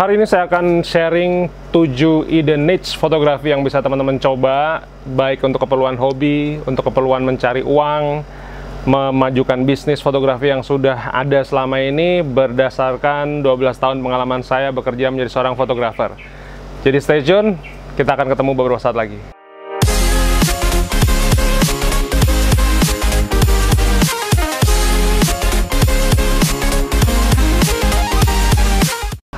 Hari ini saya akan sharing 7 ide niche fotografi yang bisa teman-teman coba, baik untuk keperluan hobi, untuk keperluan mencari uang, memajukan bisnis fotografi yang sudah ada selama ini berdasarkan 12 tahun pengalaman saya bekerja menjadi seorang fotografer. Jadi stay tune, kita akan ketemu beberapa saat lagi.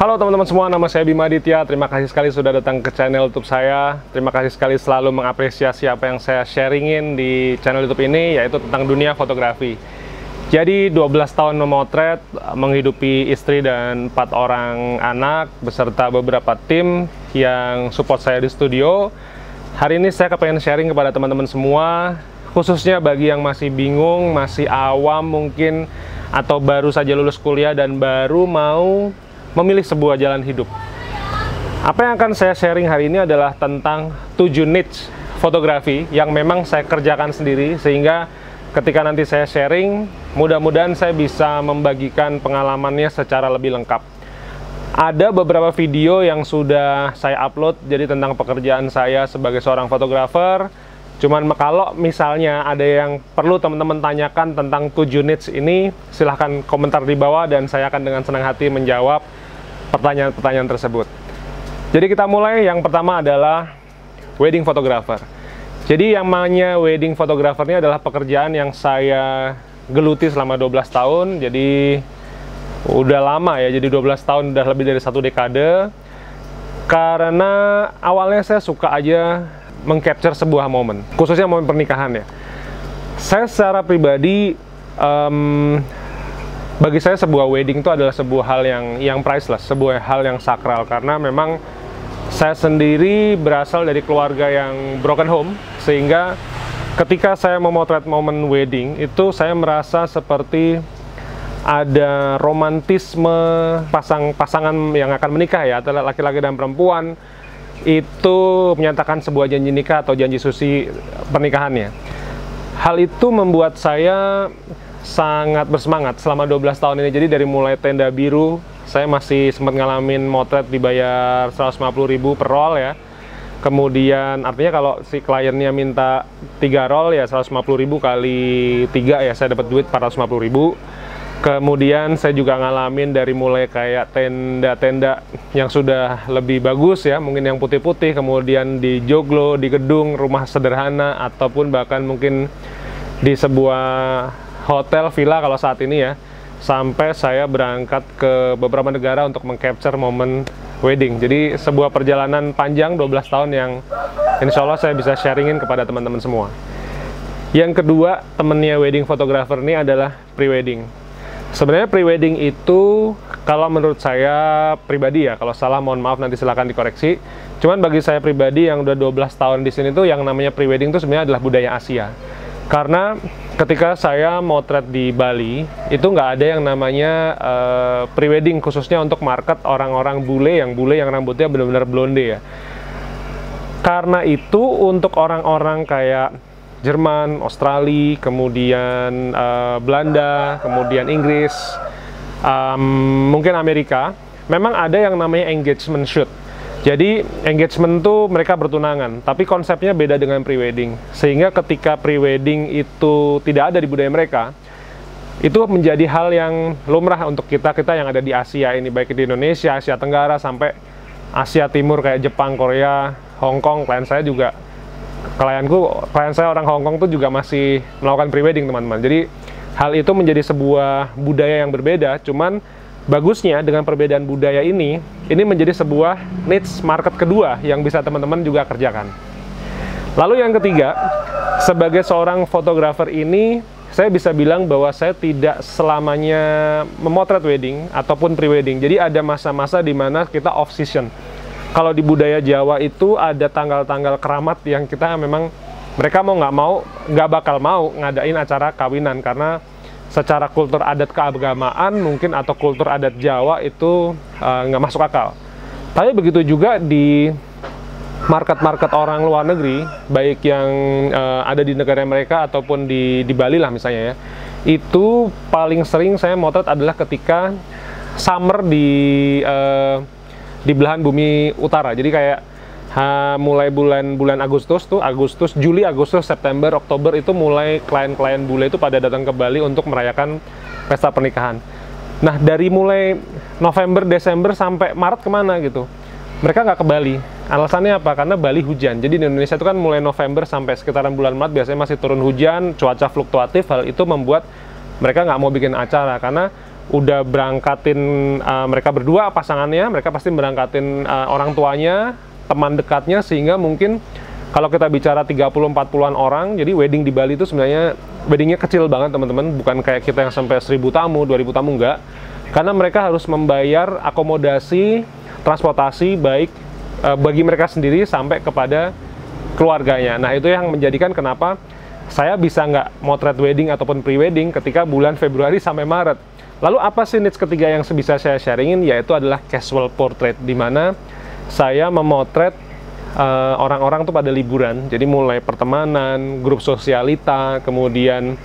Halo teman-teman semua, nama saya Bima Aditya. Terima kasih sekali sudah datang ke channel YouTube saya. Terima kasih sekali selalu mengapresiasi apa yang saya sharingin di channel YouTube ini, yaitu tentang dunia fotografi. Jadi 12 tahun memotret, menghidupi istri dan 4 orang anak, beserta beberapa tim yang support saya di studio. Hari ini saya kepengen sharing kepada teman-teman semua, khususnya bagi yang masih bingung, masih awam mungkin, atau baru saja lulus kuliah dan baru mau memilih sebuah jalan hidup. Apa yang akan saya sharing hari ini adalah tentang 7 niche fotografi yang memang saya kerjakan sendiri, sehingga ketika nanti saya sharing, mudah-mudahan saya bisa membagikan pengalamannya secara lebih lengkap. Ada beberapa video yang sudah saya upload, jadi tentang pekerjaan saya sebagai seorang fotografer. Cuman kalau misalnya ada yang perlu teman-teman tanyakan tentang 7 niche ini, silahkan komentar di bawah dan saya akan dengan senang hati menjawab pertanyaan-pertanyaan tersebut. Jadi kita mulai. Yang pertama adalah wedding photographer. Jadi yang namanya wedding photographer ini adalah pekerjaan yang saya geluti selama 12 tahun. Jadi udah lama ya, jadi 12 tahun udah lebih dari 1 dekade. Karena awalnya saya suka aja mengcapture sebuah momen, khususnya momen pernikahan ya. Saya secara pribadi, bagi saya sebuah wedding itu adalah sebuah hal yang priceless, sebuah hal yang sakral, karena memang saya sendiri berasal dari keluarga yang broken home, sehingga ketika saya memotret momen wedding itu saya merasa seperti ada romantisme pasangan yang akan menikah ya, antara laki-laki dan perempuan, itu menyatakan sebuah janji nikah atau janji suci pernikahannya. Hal itu membuat saya sangat bersemangat selama 12 tahun ini. Jadi dari mulai tenda biru, saya masih sempat ngalamin motret dibayar 150.000 per roll ya. Kemudian artinya kalau si kliennya minta 3 roll ya 150.000 kali 3 ya, saya dapat duit 450.000. Kemudian saya juga ngalamin dari mulai kayak tenda-tenda yang sudah lebih bagus ya, mungkin yang putih-putih, kemudian di joglo, di gedung, rumah sederhana, ataupun bahkan mungkin di sebuah hotel, villa kalau saat ini ya, sampai saya berangkat ke beberapa negara untuk mengcapture momen wedding. Jadi sebuah perjalanan panjang 12 tahun yang insya Allah saya bisa sharingin kepada teman-teman semua. Yang kedua, temennya wedding photographer ini adalah pre-wedding. Sebenarnya pre-wedding itu, kalau menurut saya pribadi ya, kalau salah mohon maaf nanti silahkan dikoreksi. Cuman bagi saya pribadi yang udah 12 tahun di sini tuh, yang namanya pre-wedding itu sebenarnya adalah budaya Asia. Karena ketika saya motret di Bali, itu nggak ada yang namanya pre-wedding khususnya untuk market orang-orang bule yang rambutnya benar-benar blonde ya. Karena itu untuk orang-orang kayak Jerman, Australia, kemudian Belanda, kemudian Inggris, mungkin Amerika, memang ada yang namanya engagement shoot. Jadi engagement tuh mereka bertunangan, tapi konsepnya beda dengan pre-wedding. Sehingga ketika pre-wedding itu tidak ada di budaya mereka, itu menjadi hal yang lumrah untuk kita yang ada di Asia ini, baik di Indonesia, Asia Tenggara, sampai Asia Timur kayak Jepang, Korea, Hong Kong. Klien saya orang Hong Kong tuh juga masih melakukan pre-wedding teman-teman. Jadi hal itu menjadi sebuah budaya yang berbeda. Cuman bagusnya dengan perbedaan budaya ini menjadi sebuah niche market kedua yang bisa teman-teman juga kerjakan. Lalu yang ketiga, sebagai seorang fotografer ini, saya bisa bilang bahwa saya tidak selamanya memotret wedding ataupun pre-wedding. Jadi ada masa-masa di mana kita off season. Kalau di budaya Jawa itu ada tanggal-tanggal keramat yang kita memang, mereka mau nggak bakal mau ngadain acara kawinan, karena secara kultur adat keagamaan mungkin atau kultur adat Jawa itu nggak masuk akal. Tapi begitu juga di market-market orang luar negeri, baik yang ada di negara mereka ataupun di Bali lah misalnya ya, itu paling sering saya motret adalah ketika summer di di belahan bumi utara. Jadi kayak mulai bulan Agustus tuh, Juli, Agustus, September, Oktober itu mulai klien-klien bule itu pada datang ke Bali untuk merayakan pesta pernikahan. Nah, dari mulai November, Desember sampai Maret kemana gitu? Mereka nggak ke Bali. Alasannya apa? Karena Bali hujan. Jadi di Indonesia itu kan mulai November sampai sekitaran bulan Maret biasanya masih turun hujan, cuaca fluktuatif. Hal itu membuat mereka nggak mau bikin acara karena udah berangkatin mereka berdua pasangannya, mereka pasti berangkatin orang tuanya, teman dekatnya, sehingga mungkin kalau kita bicara 30-40an orang, jadi wedding di Bali itu sebenarnya weddingnya kecil banget teman-teman, bukan kayak kita yang sampai 1000 tamu, 2000 tamu, enggak. Karena mereka harus membayar akomodasi, transportasi, baik bagi mereka sendiri sampai kepada keluarganya. Nah, itu yang menjadikan kenapa saya bisa nggak motret wedding ataupun pre-wedding ketika bulan Februari sampai Maret. Lalu apa sih niche ketiga yang bisa saya sharingin? Yaitu adalah casual portrait, di mana saya memotret orang-orang tuh pada liburan. Jadi mulai pertemanan, grup sosialita, kemudian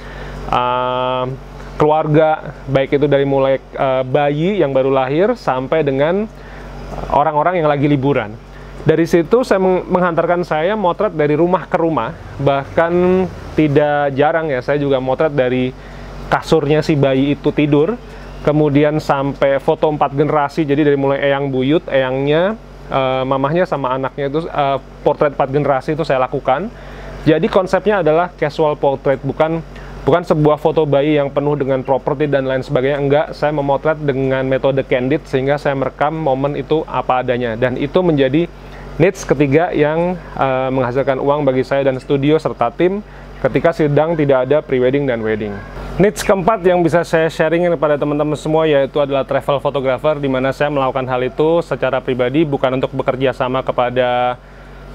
keluarga, baik itu dari mulai bayi yang baru lahir sampai dengan orang-orang yang lagi liburan. Dari situ saya menghantarkan saya motret dari rumah ke rumah, bahkan tidak jarang ya saya juga motret dari kasurnya si bayi itu tidur, kemudian sampai foto 4 generasi, jadi dari mulai eyang buyut, eyangnya, mamahnya sama anaknya itu portrait 4 generasi itu saya lakukan. Jadi konsepnya adalah casual portrait, bukan sebuah foto bayi yang penuh dengan properti dan lain sebagainya, enggak. Saya memotret dengan metode candid sehingga saya merekam momen itu apa adanya, dan itu menjadi niche ketiga yang menghasilkan uang bagi saya dan studio serta tim ketika sedang tidak ada pre-wedding dan wedding. Niche keempat yang bisa saya sharingin kepada teman-teman semua yaitu adalah travel photographer, di mana saya melakukan hal itu secara pribadi, bukan untuk bekerja sama kepada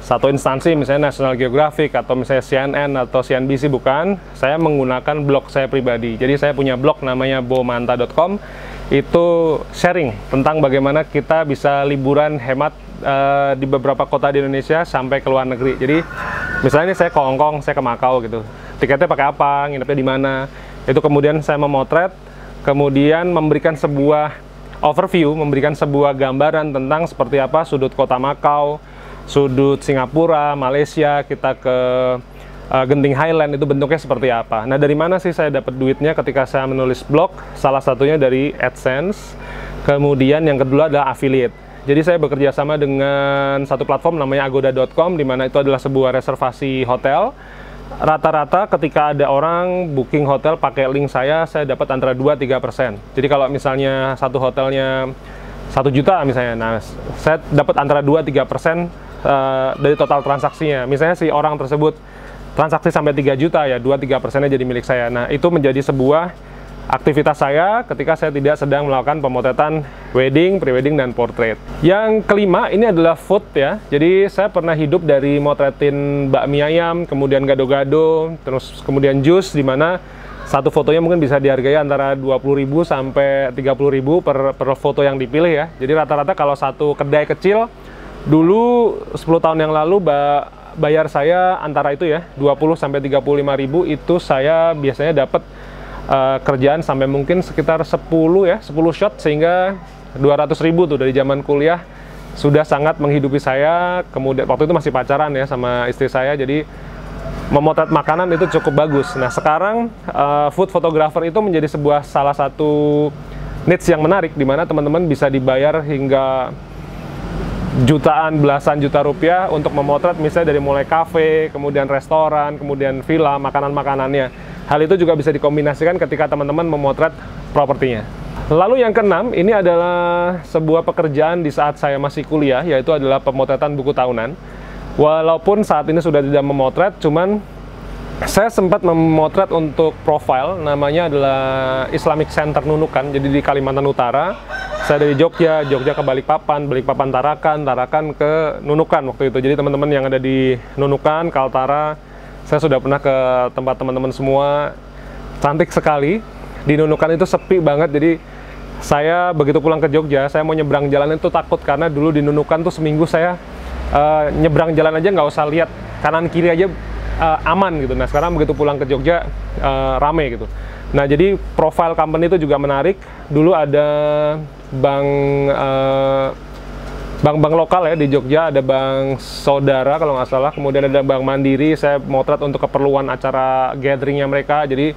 satu instansi, misalnya National Geographic atau misalnya CNN atau CNBC, bukan. Saya menggunakan blog saya pribadi. Jadi saya punya blog namanya bomanta.com, itu sharing tentang bagaimana kita bisa liburan hemat di beberapa kota di Indonesia sampai ke luar negeri. Jadi misalnya saya ke Hong Kong, saya ke Makau gitu, tiketnya pakai apa, nginepnya di mana, itu kemudian saya memotret, kemudian memberikan sebuah overview, memberikan sebuah gambaran tentang seperti apa sudut kota Makau, sudut Singapura, Malaysia, kita ke Genting Highland, itu bentuknya seperti apa. Nah, dari mana sih saya dapat duitnya ketika saya menulis blog? Salah satunya dari AdSense, kemudian yang kedua adalah affiliate. Jadi saya bekerja sama dengan satu platform namanya agoda.com, di mana itu adalah sebuah reservasi hotel. Rata-rata ketika ada orang booking hotel pakai link saya dapat antara 2-3%. Jadi kalau misalnya satu hotelnya 1 juta misalnya, nah saya dapat antara 2-3% dari total transaksinya. Misalnya si orang tersebut transaksi sampai 3 juta, ya 2-3%-nya jadi milik saya. Nah, itu menjadi sebuah aktivitas saya ketika saya tidak sedang melakukan pemotretan wedding, pre-wedding, dan portrait. Yang kelima, ini adalah food ya. Jadi saya pernah hidup dari motretin bakmi ayam, kemudian gado-gado, terus kemudian jus, di mana satu fotonya mungkin bisa dihargai antara 20.000 sampai 30.000 per foto yang dipilih ya. Jadi rata-rata kalau satu kedai kecil, dulu 10 tahun yang lalu bayar saya antara itu ya, 20 sampai 35.000, itu saya biasanya dapat kerjaan sampai mungkin sekitar 10 shot, sehingga 200.000 tuh dari zaman kuliah sudah sangat menghidupi saya. Kemudian waktu itu masih pacaran ya sama istri saya, jadi memotret makanan itu cukup bagus. Nah, sekarang food photographer itu menjadi salah satu niche yang menarik, di mana teman-teman bisa dibayar hingga jutaan, belasan juta rupiah untuk memotret misalnya dari mulai kafe, kemudian restoran, kemudian villa, makanan-makanannya. Hal itu juga bisa dikombinasikan ketika teman-teman memotret propertinya. Lalu yang keenam, ini adalah sebuah pekerjaan di saat saya masih kuliah, yaitu adalah pemotretan buku tahunan. Walaupun saat ini sudah tidak memotret, cuman saya sempat memotret untuk profile, namanya adalah Islamic Center Nunukan, jadi di Kalimantan Utara. Saya dari Jogja ke Balikpapan, Tarakan ke Nunukan waktu itu. Jadi teman-teman yang ada di Nunukan, Kaltara, saya sudah pernah ke tempat teman-teman semua. Cantik sekali. Di Nunukan itu sepi banget, jadi saya begitu pulang ke Jogja, saya mau nyebrang jalan itu takut, karena dulu di Nunukan tuh seminggu saya nyebrang jalan aja nggak usah lihat kanan kiri aja aman gitu. Nah, sekarang begitu pulang ke Jogja rame gitu. Nah, jadi profile company itu juga menarik. Dulu ada Bank bank-bank lokal ya di Jogja, ada Bank Saudara kalau nggak salah, kemudian ada Bank Mandiri. Saya motret untuk keperluan acara gatheringnya mereka. Jadi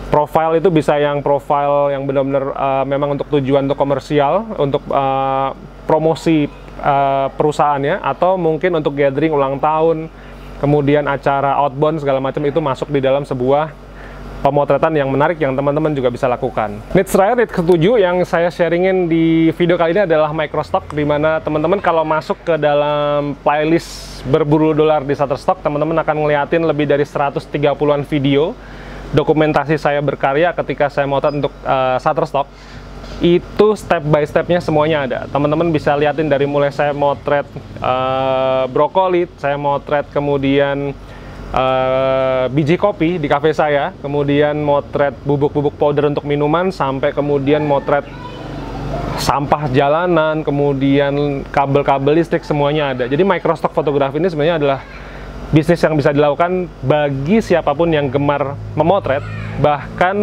profile itu bisa yang profile yang benar-benar memang untuk tujuan untuk komersial, untuk promosi perusahaannya, atau mungkin untuk gathering ulang tahun, kemudian acara outbound segala macam, itu masuk di dalam sebuah pemotretan yang menarik yang teman-teman juga bisa lakukan. Needs terakhir, need ketujuh yang saya sharingin di video kali ini adalah microstock, di mana teman-teman kalau masuk ke dalam playlist berburu dolar di Shutterstock, teman-teman akan ngeliatin lebih dari 130-an video dokumentasi saya berkarya ketika saya motret untuk Shutterstock. Itu step by stepnya semuanya ada. Teman-teman bisa liatin dari mulai saya motret brokoli, saya motret kemudian biji kopi di cafe saya, kemudian motret bubuk-bubuk powder untuk minuman, sampai kemudian motret sampah jalanan, kemudian kabel-kabel listrik, semuanya ada. Jadi microstock fotografi ini sebenarnya adalah bisnis yang bisa dilakukan bagi siapapun yang gemar memotret. Bahkan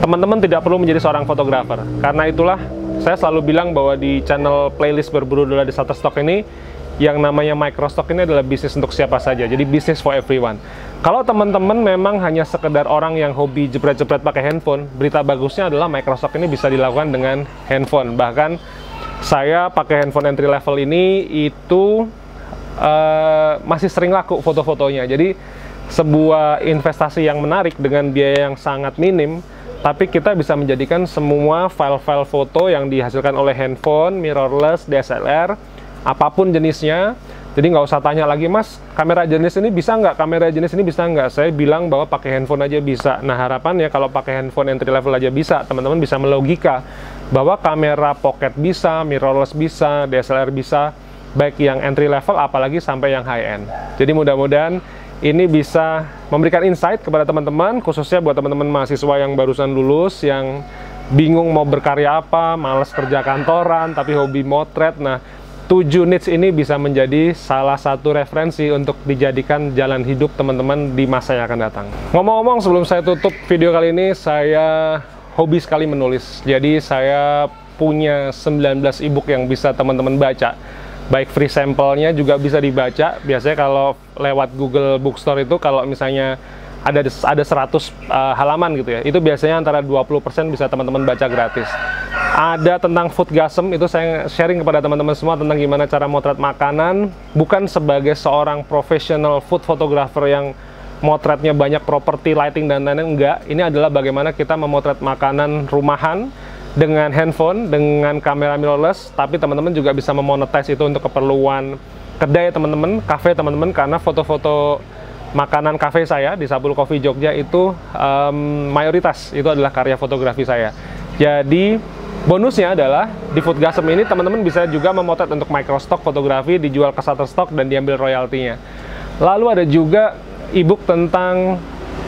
teman-teman tidak perlu menjadi seorang fotografer. Karena itulah saya selalu bilang bahwa di channel playlist berburu dolar di Shutterstock ini, yang namanya microstock ini adalah bisnis untuk siapa saja. Jadi bisnis for everyone. Kalau teman-teman memang hanya sekedar orang yang hobi jepret-jepret pakai handphone, berita bagusnya adalah microstock ini bisa dilakukan dengan handphone. Bahkan saya pakai handphone entry level ini itu masih sering laku foto-fotonya. Jadi sebuah investasi yang menarik dengan biaya yang sangat minim, tapi kita bisa menjadikan semua file-file foto yang dihasilkan oleh handphone, mirrorless, DSLR, apapun jenisnya. Jadi nggak usah tanya lagi, Mas, kamera jenis ini bisa nggak? Kamera jenis ini bisa nggak? Saya bilang bahwa pakai handphone aja bisa. Nah, harapannya kalau pakai handphone entry level aja bisa, teman-teman bisa melogika bahwa kamera pocket bisa, mirrorless bisa, DSLR bisa, baik yang entry level apalagi sampai yang high end. Jadi mudah-mudahan ini bisa memberikan insight kepada teman-teman, khususnya buat teman-teman mahasiswa yang barusan lulus, yang bingung mau berkarya apa, males kerja kantoran, tapi hobi motret. Nah, 7 needs ini bisa menjadi salah satu referensi untuk dijadikan jalan hidup teman-teman di masa yang akan datang. Ngomong-ngomong, sebelum saya tutup video kali ini, saya hobi sekali menulis. Jadi saya punya 19 ebook yang bisa teman-teman baca. Baik free sampelnya juga bisa dibaca. Biasanya kalau lewat Google Bookstore itu, kalau misalnya ada 100 halaman gitu ya, itu biasanya antara 20% bisa teman-teman baca gratis. Ada tentang foodgasm, itu saya sharing kepada teman-teman semua tentang gimana cara motret makanan, bukan sebagai seorang profesional food photographer yang motretnya banyak properti, lighting, dan lain-lain. Enggak, ini adalah bagaimana kita memotret makanan rumahan dengan handphone, dengan kamera mirrorless, tapi teman-teman juga bisa memonetize itu untuk keperluan kedai teman-teman, cafe teman-teman, karena foto-foto makanan cafe saya di Sabul Coffee Jogja itu mayoritas itu adalah karya fotografi saya. Jadi bonusnya adalah di foodgasm ini teman-teman bisa juga memotret untuk microstock fotografi, dijual ke Shutterstock dan diambil royaltinya. Lalu ada juga ebook tentang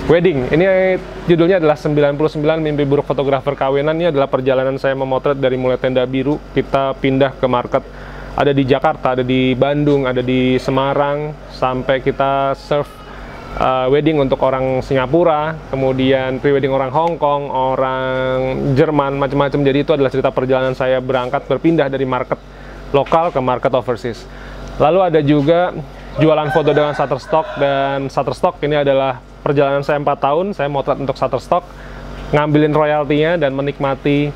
wedding. Ini judulnya adalah 99 Mimpi Buruk Fotografer Kawinan. Ini adalah perjalanan saya memotret dari mulai tenda biru, kita pindah ke market, ada di Jakarta, ada di Bandung, ada di Semarang, sampai kita serve wedding untuk orang Singapura, kemudian pre-wedding orang Hong Kong, orang Jerman, macam-macam. Jadi itu adalah cerita perjalanan saya berangkat, berpindah dari market lokal ke market overseas. Lalu ada juga jualan foto dengan Shutterstock, dan Shutterstock ini adalah perjalanan saya 4 tahun, saya motret untuk Shutterstock, ngambilin royaltinya dan menikmati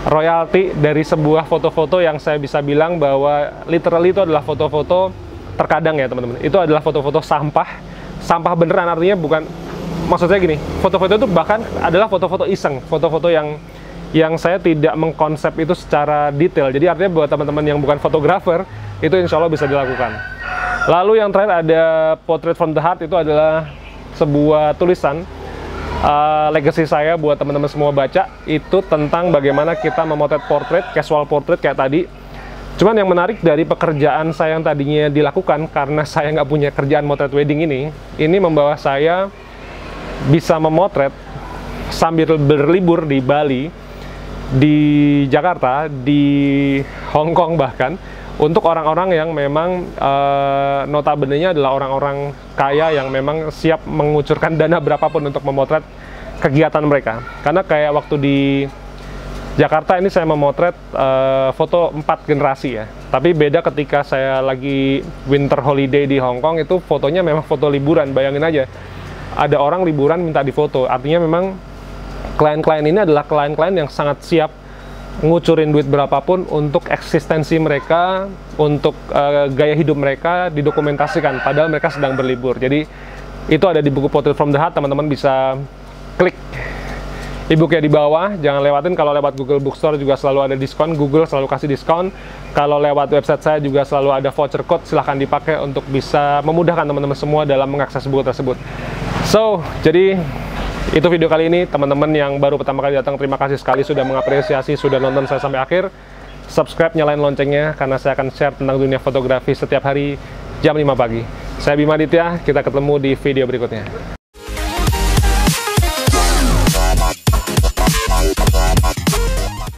royalti dari sebuah foto-foto yang saya bisa bilang bahwa literally itu adalah foto-foto, terkadang ya teman-teman, itu adalah foto-foto sampah beneran. Artinya bukan, maksud saya gini, foto-foto itu bahkan adalah foto-foto iseng, foto-foto yang saya tidak mengkonsep itu secara detail. Jadi artinya buat teman-teman yang bukan fotografer, itu insya Allah bisa dilakukan. Lalu yang terakhir ada Portrait from the Heart, itu adalah sebuah tulisan legacy saya buat teman-teman semua baca. Itu tentang bagaimana kita memotret portrait, casual portrait kayak tadi. Cuman yang menarik dari pekerjaan saya yang tadinya dilakukan, karena saya nggak punya kerjaan motret wedding ini membawa saya bisa memotret sambil berlibur di Bali, di Jakarta, di Hong Kong bahkan, untuk orang-orang yang memang notabene-nya adalah orang-orang kaya yang memang siap mengucurkan dana berapapun untuk memotret kegiatan mereka. Karena kayak waktu di Jakarta ini saya memotret foto 4 generasi ya. Tapi beda ketika saya lagi winter holiday di Hong Kong, itu fotonya memang foto liburan. Bayangin aja, ada orang liburan minta difoto. Artinya memang klien-klien ini adalah klien-klien yang sangat siap ngucurin duit berapapun untuk eksistensi mereka, untuk gaya hidup mereka didokumentasikan, padahal mereka sedang berlibur. Jadi itu ada di buku Portrait from the Heart, teman-teman bisa klik e-booknya di bawah. Jangan lewatin, kalau lewat Google Bookstore juga selalu ada diskon, Google selalu kasih diskon. Kalau lewat website saya juga selalu ada voucher code, silahkan dipakai untuk bisa memudahkan teman-teman semua dalam mengakses buku tersebut. So, jadi itu video kali ini. Teman-teman yang baru pertama kali datang, terima kasih sekali sudah mengapresiasi, sudah nonton saya sampai akhir. Subscribe, nyalain loncengnya, karena saya akan share tentang dunia fotografi setiap hari jam 5 pagi. Saya Bima Aditya, kita ketemu di video berikutnya.